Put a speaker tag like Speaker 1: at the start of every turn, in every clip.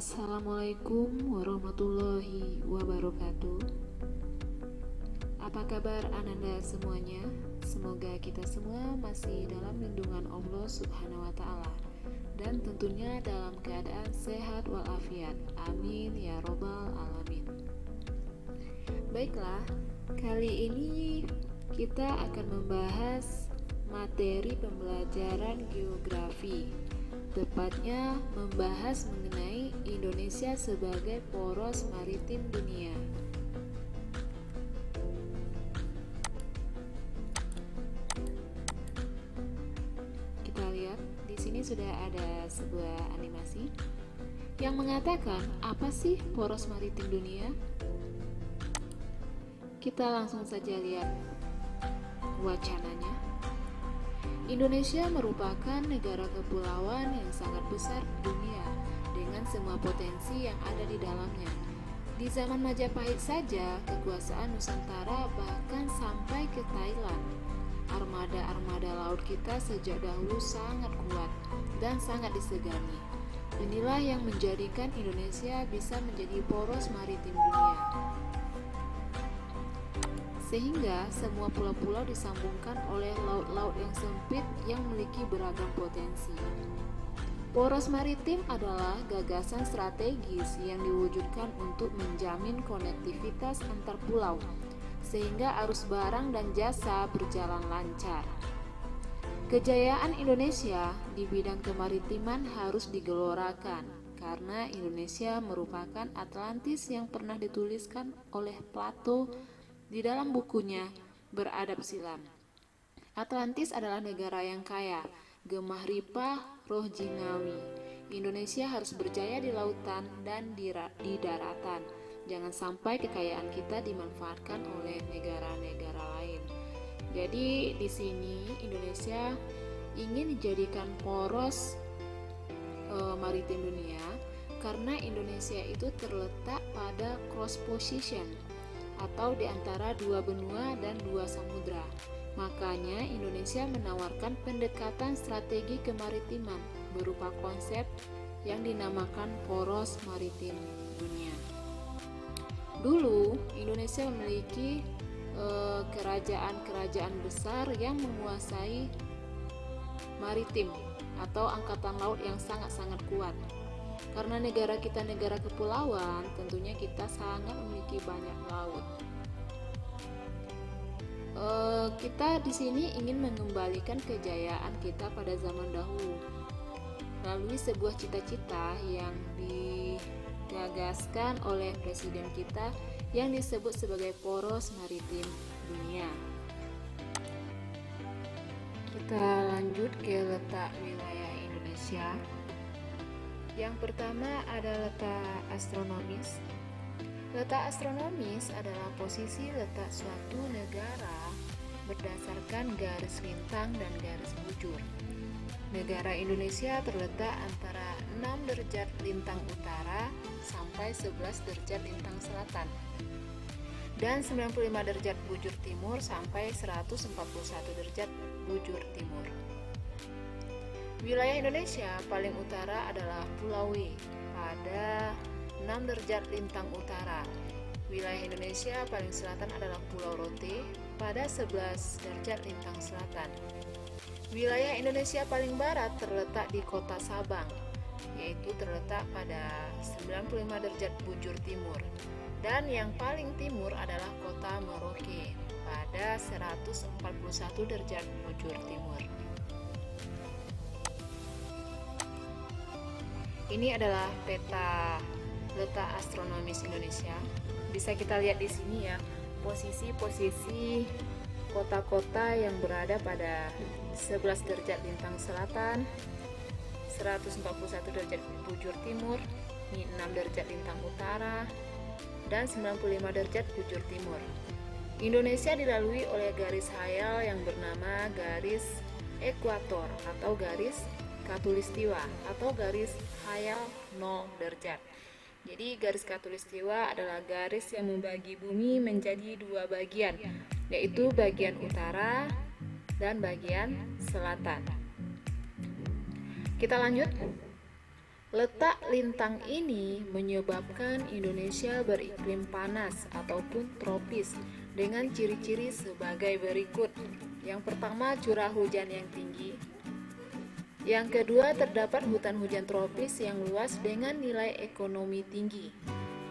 Speaker 1: Assalamualaikum warahmatullahi wabarakatuh. Apa kabar Ananda semuanya? Semoga kita semua masih dalam lindungan Allah Subhanahu wa Ta'ala, dan tentunya dalam keadaan sehat walafiat. Amin ya Robbal Alamin. Baiklah, kali ini kita akan membahas materi pembelajaran geografi, tepatnya membahas mengenai Indonesia sebagai poros maritim dunia. Kita lihat di sini sudah ada sebuah animasi yang mengatakan apa sih poros maritim dunia? Kita langsung saja lihat wacananya. Indonesia merupakan negara kepulauan yang sangat besar di dunia dengan semua potensi yang ada di dalamnya. Di zaman Majapahit saja, kekuasaan Nusantara bahkan sampai ke Thailand. Armada-armada laut kita sejak dahulu sangat kuat dan sangat disegani. Inilah yang menjadikan Indonesia bisa menjadi poros maritim dunia, sehingga semua pulau-pulau disambungkan oleh laut-laut yang sempit yang memiliki beragam potensi. Poros maritim adalah gagasan strategis yang diwujudkan untuk menjamin konektivitas antar pulau, sehingga arus barang dan jasa berjalan lancar. Kejayaan Indonesia di bidang kemaritiman harus digelorakan, karena Indonesia merupakan Atlantis yang pernah dituliskan oleh Plato di dalam bukunya Beradab Silam. Atlantis adalah negara yang kaya, gemah ripah, roh jinawi. Indonesia harus berjaya di lautan dan di daratan. Jangan sampai kekayaan kita dimanfaatkan oleh negara-negara lain. Jadi di sini Indonesia ingin dijadikan poros maritim dunia karena Indonesia itu terletak pada cross position atau di antara dua benua dan dua samudra. Makanya Indonesia menawarkan pendekatan strategi kemaritiman berupa konsep yang dinamakan poros maritim dunia. Dulu Indonesia memiliki kerajaan-kerajaan besar yang menguasai maritim atau angkatan laut yang sangat-sangat kuat. Karena negara kita negara kepulauan, tentunya kita sangat memiliki banyak laut. Kita di sini ingin mengembalikan kejayaan kita pada zaman dahulu melalui sebuah cita-cita yang digagaskan oleh presiden kita yang disebut sebagai poros maritim dunia. Kita lanjut ke letak wilayah Indonesia. Yang pertama ada letak astronomis. Letak astronomis adalah posisi letak suatu negara berdasarkan garis lintang dan garis bujur. Negara Indonesia terletak antara 6 derajat lintang utara sampai 11 derajat lintang selatan dan 95 derajat bujur timur sampai 141 derajat bujur timur. Wilayah Indonesia paling utara adalah Pulau W pada 6 derajat lintang utara. Wilayah Indonesia paling selatan adalah Pulau Rote pada 11 derajat lintang selatan. Wilayah Indonesia paling barat terletak di kota Sabang, yaitu terletak pada 95 derajat bujur timur. Dan yang paling timur adalah kota Merauke pada 141 derajat bujur timur. Ini adalah peta letak astronomis Indonesia. Bisa kita lihat di sini ya, posisi-posisi kota-kota yang berada pada 11 derajat lintang selatan, 141 derajat bujur timur, 6 derajat lintang utara, dan 95 derajat bujur timur. Indonesia dilalui oleh garis hayal yang bernama garis ekuator atau garis khatulistiwa atau garis hayal 0 derajat. Jadi garis khatulistiwa adalah garis yang membagi bumi menjadi dua bagian, yaitu bagian utara dan bagian selatan. Kita lanjut. Letak lintang ini menyebabkan Indonesia beriklim panas ataupun tropis dengan ciri-ciri sebagai berikut. Yang pertama, curah hujan yang tinggi. Yang kedua, terdapat hutan hujan tropis yang luas dengan nilai ekonomi tinggi.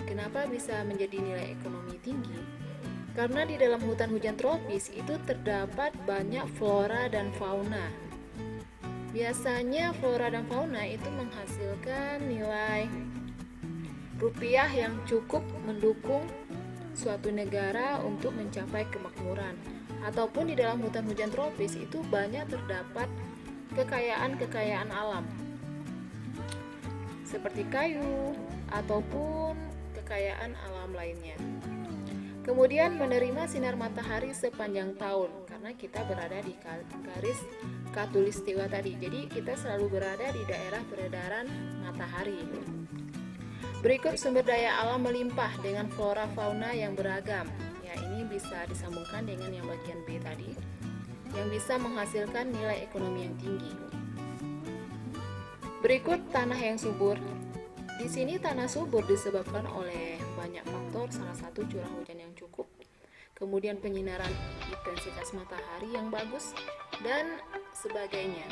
Speaker 1: Kenapa bisa menjadi nilai ekonomi tinggi? Karena di dalam hutan hujan tropis itu terdapat banyak flora dan fauna. Biasanya flora dan fauna itu menghasilkan nilai rupiah yang cukup mendukung suatu negara untuk mencapai kemakmuran. Ataupun di dalam hutan hujan tropis itu banyak terdapat kekayaan-kekayaan alam seperti kayu ataupun kekayaan alam lainnya. Kemudian menerima sinar matahari sepanjang tahun karena kita berada di garis khatulistiwa tadi. Jadi kita selalu berada di daerah peredaran matahari. Berikut sumber daya alam melimpah dengan flora fauna yang beragam. Ya, ini bisa disambungkan dengan yang bagian B tadi, yang bisa menghasilkan nilai ekonomi yang tinggi. Berikut tanah yang subur. Di sini tanah subur disebabkan oleh banyak faktor, salah satu curah hujan yang cukup, kemudian penyinaran intensitas matahari yang bagus, dan sebagainya.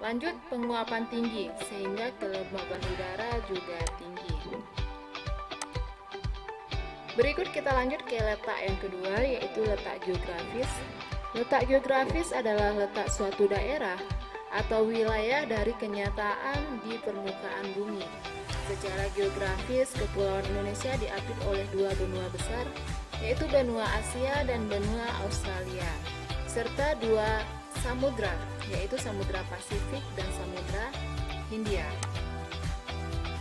Speaker 1: Lanjut, penguapan tinggi, sehingga kelembaban udara juga tinggi. Berikut kita lanjut ke letak yang kedua, yaitu letak geografis. Letak geografis adalah letak suatu daerah atau wilayah dari kenyataan di permukaan bumi. Secara geografis, Kepulauan Indonesia diapit oleh dua benua besar, yaitu benua Asia dan benua Australia, serta dua samudra, yaitu Samudra Pasifik dan Samudra Hindia.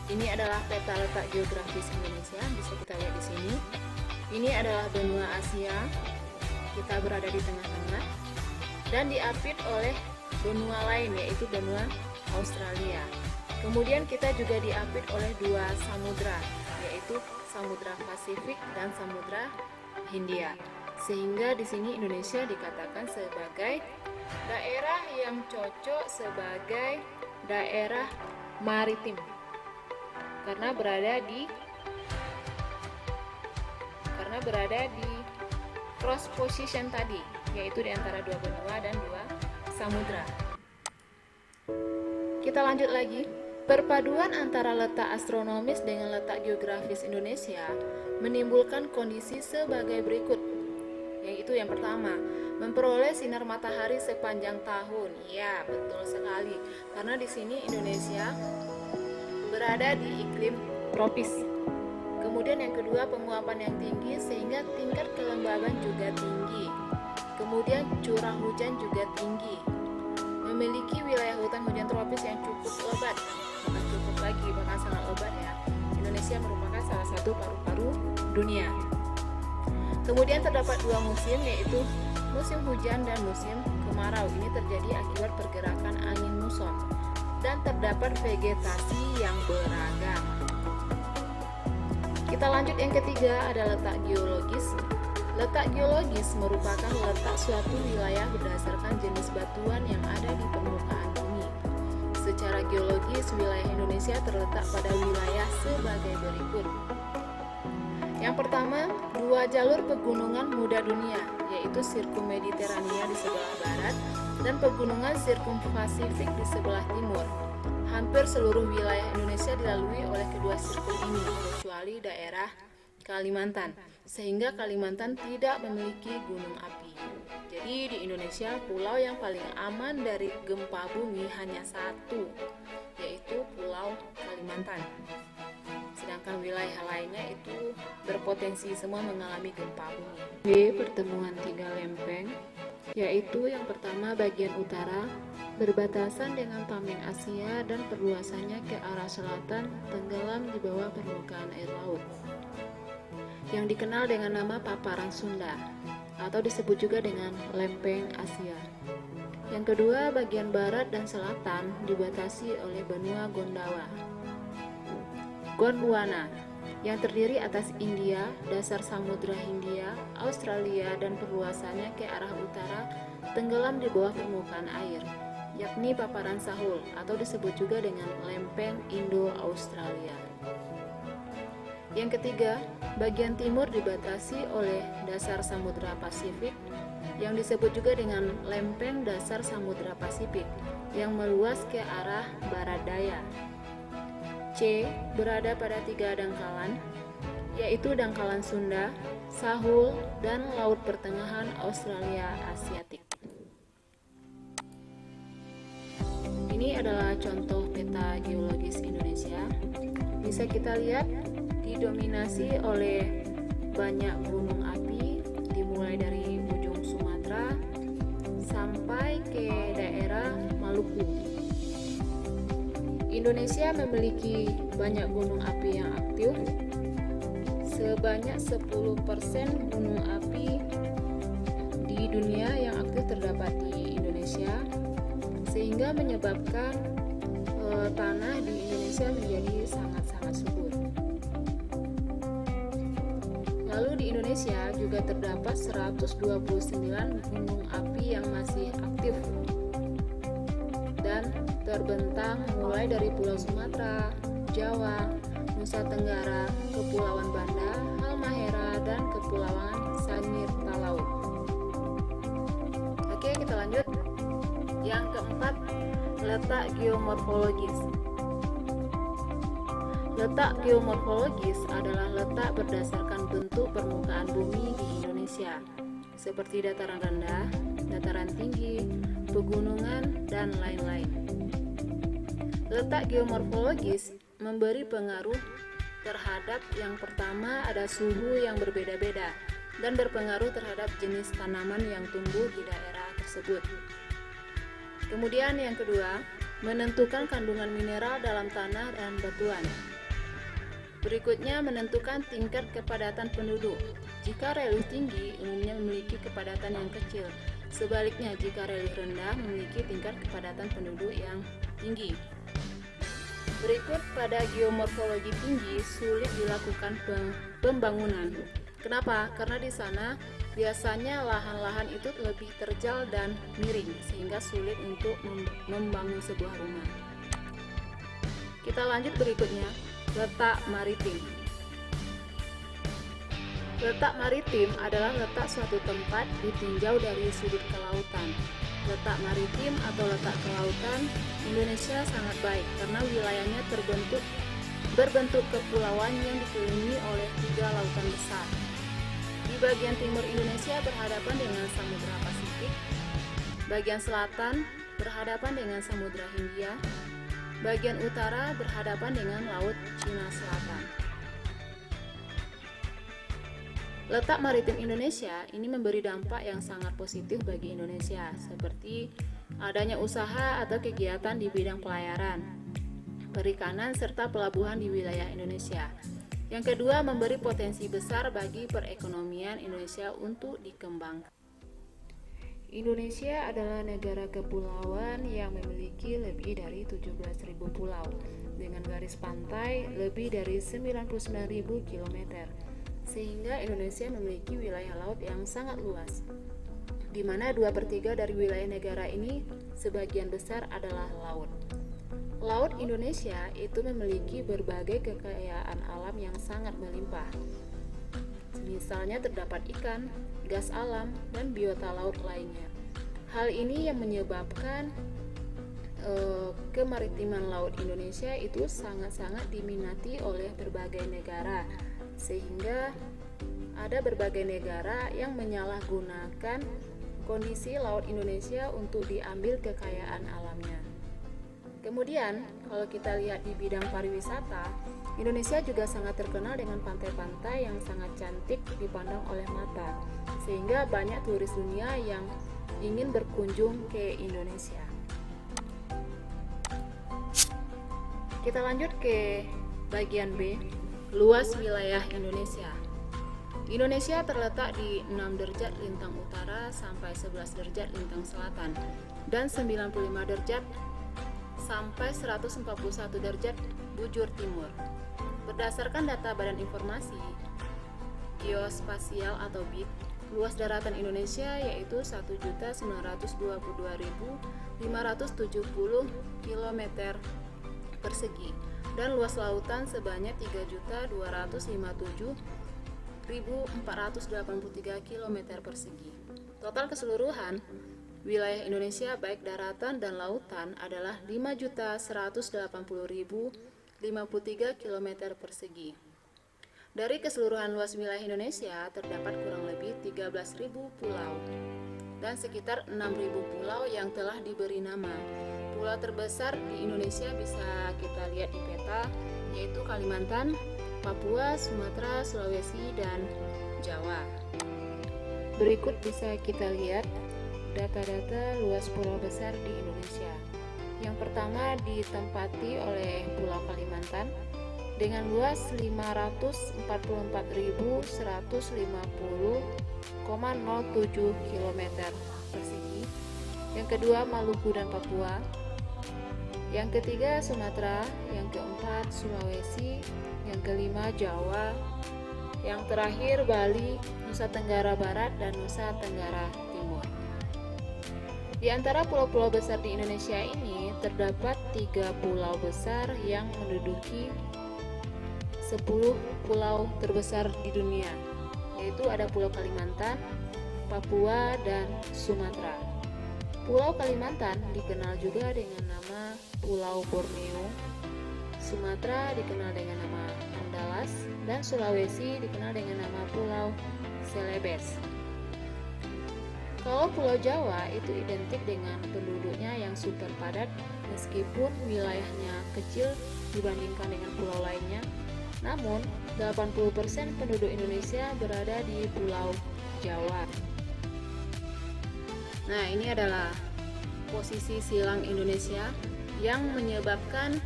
Speaker 1: Ini adalah peta letak geografis Indonesia, bisa kita lihat di sini. Ini adalah benua Asia, kita berada di tengah-tengah, dan diapit oleh benua lain, yaitu benua Australia. Kemudian kita juga diapit oleh dua samudra, yaitu Samudra Pasifik dan Samudra Hindia. Sehingga di sini Indonesia dikatakan sebagai daerah yang cocok sebagai daerah maritim. Karena berada di cross position tadi, yaitu di antara dua benua dan dua samudra. Kita lanjut lagi. Perpaduan antara letak astronomis dengan letak geografis Indonesia menimbulkan kondisi sebagai berikut, yaitu yang pertama, memperoleh sinar matahari sepanjang tahun. Ya, betul sekali. Karena di sini Indonesia berada di iklim tropis. Kemudian yang kedua, penguapan yang tinggi sehingga tingkat kelembaban juga tinggi. Kemudian curah hujan juga tinggi. Memiliki wilayah hutan hujan tropis yang cukup lebat. Bukan cukup lagi, bahkan sangat lebat ya. Indonesia merupakan salah satu paru-paru dunia. Kemudian terdapat dua musim, yaitu musim hujan dan musim kemarau. Ini terjadi akibat pergerakan angin muson. Dan terdapat vegetasi yang beragam. Kita lanjut yang ketiga, ada letak geologis. Letak geologis merupakan letak suatu wilayah berdasarkan jenis batuan yang ada di permukaan bumi. Secara geologis, wilayah Indonesia terletak pada wilayah sebagai berikut. Yang pertama, dua jalur pegunungan muda dunia, yaitu Sirkum Mediterania di sebelah barat dan pegunungan Sirkum Pasifik di sebelah timur. Hampir seluruh wilayah Indonesia dilalui oleh kedua sirkum ini, kecuali daerah Kalimantan, sehingga Kalimantan tidak memiliki gunung api. Jadi di Indonesia, pulau yang paling aman dari gempa bumi hanya satu, yaitu Pulau Kalimantan. Sedangkan wilayah lainnya itu berpotensi semua mengalami gempa bumi. B. Pertemuan tiga lempeng, yaitu yang pertama bagian utara berbatasan dengan Tameng Asia dan perluasannya ke arah selatan tenggelam di bawah permukaan air laut, yang dikenal dengan nama Paparan Sunda atau disebut juga dengan Lempeng Asia. Yang kedua, bagian barat dan selatan dibatasi oleh benua Gondwana yang terdiri atas India, dasar Samudra Hindia, Australia, dan perluasannya ke arah utara tenggelam di bawah permukaan air. yakni paparan Sahul atau disebut juga dengan lempeng Indo-Australia. Yang ketiga, bagian timur dibatasi oleh dasar Samudra Pasifik yang disebut juga dengan lempeng dasar Samudra Pasifik yang meluas ke arah barat daya. C. Berada pada 3 dangkalan, yaitu dangkalan Sunda, Sahul, dan Laut Pertengahan Australia Asiatik. Ini adalah contoh peta geologis Indonesia. Bisa kita lihat didominasi oleh banyak gunung api dimulai dari ujung Sumatera sampai ke daerah Maluku. Indonesia memiliki banyak gunung api yang aktif. Sebanyak 10% gunung api di dunia yang aktif terdapat di Indonesia, sehingga menyebabkan tanah di Indonesia menjadi sangat-sangat subur. Lalu di Indonesia juga terdapat 129 gunung api yang masih aktif dan terbentang mulai dari Pulau Sumatera, Jawa, Nusa Tenggara, Kepulauan Banda, Halmahera, dan Kepulauan Sanur Talaut. Oke, kita lanjut. Yang keempat, letak geomorfologis. Letak geomorfologis adalah letak berdasarkan bentuk permukaan bumi di Indonesia, seperti dataran rendah, dataran tinggi, pegunungan, dan lain-lain. Letak geomorfologis memberi pengaruh terhadap yang pertama ada suhu yang berbeda-beda dan berpengaruh terhadap jenis tanaman yang tumbuh di daerah tersebut. Kemudian yang kedua, menentukan kandungan mineral dalam tanah dan batuan. Berikutnya, menentukan tingkat kepadatan penduduk. Jika relief tinggi, umumnya memiliki kepadatan yang kecil. Sebaliknya, jika relief rendah, memiliki tingkat kepadatan penduduk yang tinggi. Berikut, pada geomorfologi tinggi, sulit dilakukan pembangunan. Kenapa? Karena di sana biasanya lahan-lahan itu lebih terjal dan miring, sehingga sulit untuk membangun sebuah rumah. Kita lanjut berikutnya. Letak maritim. Letak maritim adalah letak suatu tempat ditinjau dari sudut kelautan. Letak maritim atau letak kelautan Indonesia sangat baik karena wilayahnya berbentuk kepulauan yang dikelilingi oleh 3 lautan besar. Di bagian timur Indonesia berhadapan dengan Samudra Pasifik, bagian selatan berhadapan dengan Samudra Hindia, bagian utara berhadapan dengan Laut Cina Selatan. Letak maritim Indonesia ini memberi dampak yang sangat positif bagi Indonesia, seperti adanya usaha atau kegiatan di bidang pelayaran, perikanan, serta pelabuhan di wilayah Indonesia. Yang kedua, memberi potensi besar bagi perekonomian Indonesia untuk dikembangkan. Indonesia adalah negara kepulauan yang memiliki lebih dari 17.000 pulau dengan garis pantai lebih dari 99.000 km, sehingga Indonesia memiliki wilayah laut yang sangat luas, di mana 2/3 dari wilayah negara ini sebagian besar adalah laut. Laut Indonesia itu memiliki berbagai kekayaan alam yang sangat melimpah. Misalnya terdapat ikan, gas alam, dan biota laut lainnya. Hal ini yang menyebabkan kemaritiman laut Indonesia itu sangat-sangat diminati oleh berbagai negara, sehingga ada berbagai negara yang menyalahgunakan kondisi laut Indonesia untuk diambil kekayaan alamnya. Kemudian, kalau kita lihat di bidang pariwisata, Indonesia juga sangat terkenal dengan pantai-pantai yang sangat cantik dipandang oleh mata, sehingga banyak turis dunia yang ingin berkunjung ke Indonesia. Kita lanjut ke bagian B, luas wilayah Indonesia. Indonesia terletak di 6 derajat lintang utara sampai 11 derajat lintang selatan dan 95 derajat sampai 141 derajat bujur timur. Berdasarkan data Badan Informasi Geospasial atau BIT,
Speaker 2: Luas daratan Indonesia yaitu 1.922.570 km persegi dan luas lautan sebanyak 3.257.483 km persegi. Total keseluruhan wilayah Indonesia baik daratan dan lautan adalah 5.180.053 km persegi. Dari keseluruhan luas wilayah Indonesia terdapat kurang lebih 13.000 pulau dan sekitar 6.000 pulau yang telah diberi nama. Pulau terbesar di Indonesia bisa kita lihat di peta, yaitu Kalimantan, Papua, Sumatera, Sulawesi, dan Jawa. Berikut bisa kita lihat data-data luas pulau besar di Indonesia. Yang pertama ditempati oleh Pulau Kalimantan dengan luas 544.150,07 km persegi. Yang kedua Maluku dan Papua. Yang ketiga Sumatera, yang keempat Sulawesi, yang kelima Jawa, yang terakhir Bali, Nusa Tenggara Barat, dan Nusa Tenggara Timur. Di antara pulau-pulau besar di Indonesia ini terdapat 3 pulau besar yang menduduki 10 pulau terbesar di dunia, yaitu ada Pulau Kalimantan, Papua, dan Sumatera. Pulau Kalimantan dikenal juga dengan nama Pulau Borneo, Sumatera dikenal dengan nama Andalas, dan Sulawesi dikenal dengan nama Pulau Celebes. Kalau Pulau Jawa itu identik dengan penduduknya yang super padat meskipun wilayahnya kecil dibandingkan dengan pulau lainnya. Namun, 80% penduduk Indonesia berada di Pulau Jawa. Nah, ini adalah posisi silang Indonesia yang menyebabkan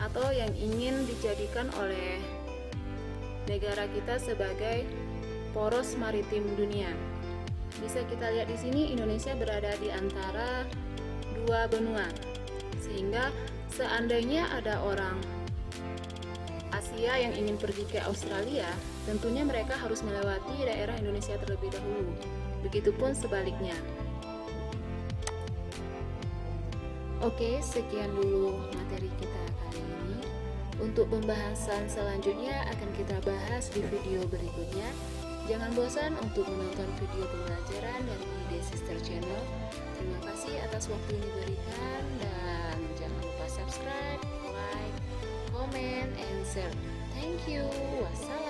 Speaker 2: atau yang ingin dijadikan oleh negara kita sebagai poros maritim dunia. Bisa kita lihat di sini Indonesia berada di antara 2 benua. Sehingga seandainya ada orang Asia yang ingin pergi ke Australia, tentunya mereka harus melewati daerah Indonesia terlebih dahulu. Begitupun sebaliknya. Oke, sekian dulu materi kita kali ini. Untuk pembahasan selanjutnya akan kita bahas di video berikutnya. Jangan bosan untuk menonton video pembelajaran dari Desister Channel. Terima kasih atas waktu yang diberikan dan jangan lupa subscribe, like, comment, and share. Thank you. Wassalam.